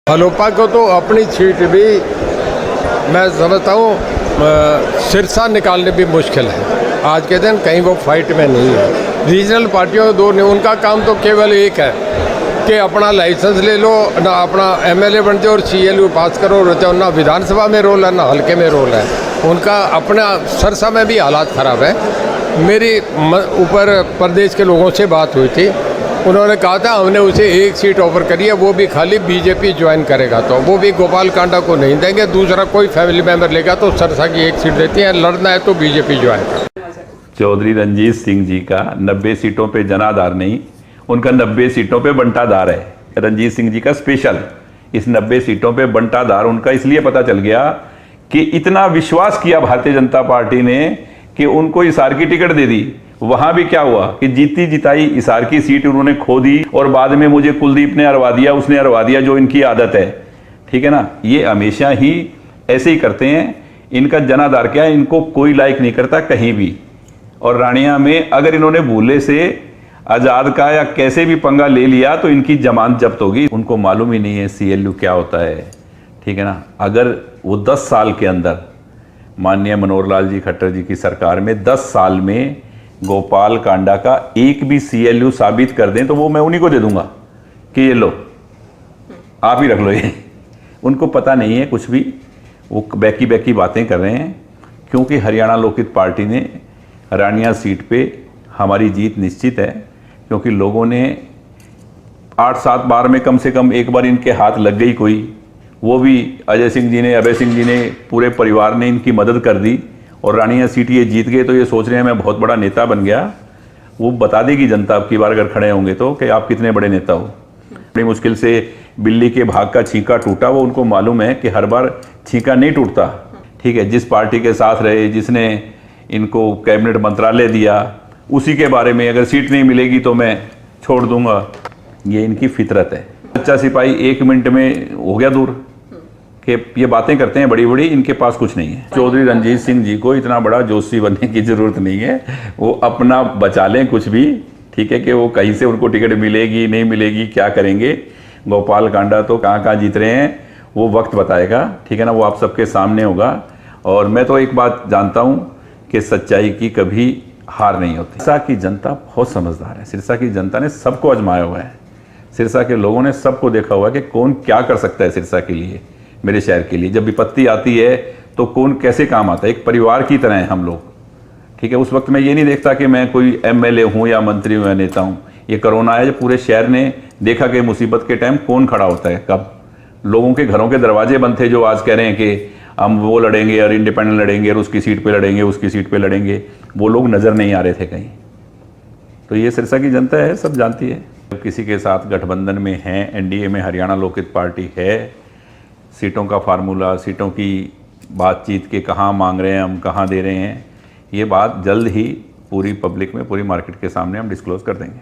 हलोपा को तो अपनी सीट भी मैं समझता हूँ सिरसा निकालने भी मुश्किल है। आज के दिन कहीं वो फाइट में नहीं है। रीजनल पार्टियों दो ने उनका काम तो केवल एक है कि अपना लाइसेंस ले लो, ना अपना एमएलए बन जाओ और सीएलयू पास करो, ना विधानसभा में रोल है ना हल्के में रोल है। उनका अपना सिरसा में भी हालात ख़राब है। मेरी ऊपर प्रदेश के लोगों से बात हुई थी, उन्होंने कहा था हमने उसे एक सीट ऑफर करी है, वो भी खाली बीजेपी ज्वाइन करेगा, तो वो भी गोपाल कांडा को नहीं देंगे, दूसरा कोई फैमिली मेंबर लेगा तो सिरसा की एक सीट देती है। लड़ना है तो बीजेपी ज्वाइन कर। चौधरी रणजीत सिंह जी का 90 सीटों पे जनाधार नहीं, उनका 90 सीटों पे बंटाधार है। रणजीत सिंह जी का स्पेशल इस 90 सीटों पे बंटाधार उनका इसलिए पता चल गया कि इतना विश्वास किया भारतीय जनता पार्टी ने कि उनको हिसार की टिकट दे दी। वहां भी क्या हुआ कि जीती जिताई हिसार की सीट उन्होंने खो दी और बाद में मुझे कुलदीप ने हरवा दिया, उसने हरवा दिया, जो इनकी आदत है। ठीक है ना, ये हमेशा ही ऐसे ही करते हैं। इनका जनाधार क्या है, इनको कोई लाइक नहीं करता कहीं भी। और रानिया में अगर इन्होंने भूले से आजाद का या कैसे भी पंगा ले लिया तो इनकी जमानत जब्त होगी। उनको मालूम ही नहीं है सीएलयू क्या होता है। ठीक है ना, अगर वो 10 साल के अंदर माननीय मनोहर लाल जी खट्टर जी की सरकार में 10 साल में गोपाल कांडा का एक भी सीएलयू साबित कर दें तो वो मैं उन्हीं को दे दूंगा कि ये लो आप ही रख लो। ये उनको पता नहीं है कुछ भी, वो बैकी बातें कर रहे हैं। क्योंकि हरियाणा लोकहित पार्टी ने रानिया सीट पे हमारी जीत निश्चित है, क्योंकि लोगों ने 8-7 बार में कम से कम एक बार इनके हाथ लग गई कोई, वो भी अजय सिंह जी ने, अभय सिंह जी ने, पूरे परिवार ने इनकी मदद कर दी और रानिया सीट ये जीत गए। तो ये सोच रहे हैं मैं बहुत बड़ा नेता बन गया। वो बता देगी जनता अब की बार अगर खड़े होंगे तो कि आप कितने बड़े नेता हो। बड़ी मुश्किल से बिल्ली के भाग का छींका टूटा, वो उनको मालूम है कि हर बार छींका नहीं टूटता। ठीक है, जिस पार्टी के साथ रहे, जिसने इनको कैबिनेट मंत्रालय दिया, उसी के बारे में अगर सीट नहीं मिलेगी तो मैं छोड़ दूंगा, ये इनकी फितरत है। बच्चा सिपाही 1 मिनट में हो गया दूर कि ये बातें करते हैं बड़ी बड़ी, इनके पास कुछ नहीं है। चौधरी रणजीत सिंह जी को इतना बड़ा जोशी बनने की जरूरत नहीं है, वो अपना बचा लें कुछ भी। ठीक है, कि वो कहीं से उनको टिकट मिलेगी नहीं मिलेगी, क्या करेंगे। गोपाल कांडा तो कहाँ जीत रहे हैं वो वक्त बताएगा। ठीक है ना, वो आप सबके सामने होगा। और मैं तो एक बात जानता हूँ कि सच्चाई की कभी हार नहीं होती। सिरसा की जनता बहुत समझदार है। सिरसा की जनता ने सबको आजमाया हुआ है। सिरसा के लोगों ने सबको देखा हुआ है कि कौन क्या कर सकता है सिरसा के लिए, मेरे शहर के लिए। जब विपत्ति आती है तो कौन कैसे काम आता है, एक परिवार की तरह है हम लोग। ठीक है, उस वक्त मैं ये नहीं देखता कि मैं कोई एमएलए हूँ या मंत्री हूँ या नेता हूँ। ये कोरोना आया जब पूरे शहर ने देखा कि मुसीबत के टाइम कौन खड़ा होता है, कब। लोगों के घरों के दरवाजे बंद थे जो आज कह रहे हैं कि हम वो लड़ेंगे और इंडिपेंडेंट लड़ेंगे और उसकी सीट पे लड़ेंगे, उसकी सीट पे लड़ेंगे। वो लोग नज़र नहीं आ रहे थे कहीं। तो ये सिरसा की जनता है, सब जानती है। किसी के साथ गठबंधन में हैं, एनडीए में हरियाणा लोकहित पार्टी है। सीटों का फार्मूला, सीटों की बातचीत के कहाँ मांग रहे हैं हम, कहाँ दे रहे हैं, ये बात जल्द ही पूरी पब्लिक में, पूरी मार्केट के सामने हम डिस्क्लोज कर देंगे।